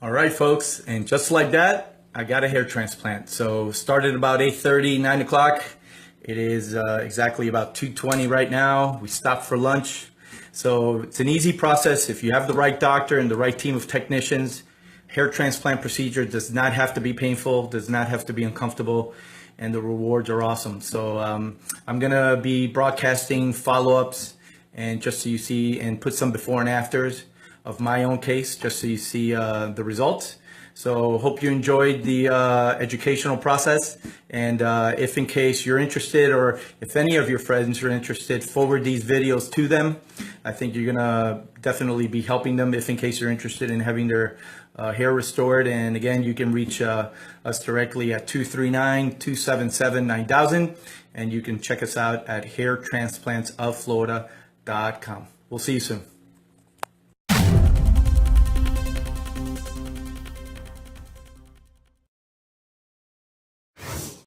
All right, folks, and just like that, I got a hair transplant. So started about 8:30, 9 o'clock. It is exactly about 2:20 right now. We stopped for lunch. So it's an easy process. If you have the right doctor and the right team of technicians, hair transplant procedure does not have to be painful, does not have to be uncomfortable, and the rewards are awesome. So I'm gonna be broadcasting follow-ups and just so you see, and put some before and afters of my own case, just so you see the results. So hope you enjoyed the educational process. And if in case you're interested, or if any of your friends are interested, forward these videos to them. I think you're gonna definitely be helping them if in case you're interested in having their hair restored. And again, you can reach us directly at 239-277-9000. And you can check us out at hairtransplantsofFlorida.com. We'll see you soon.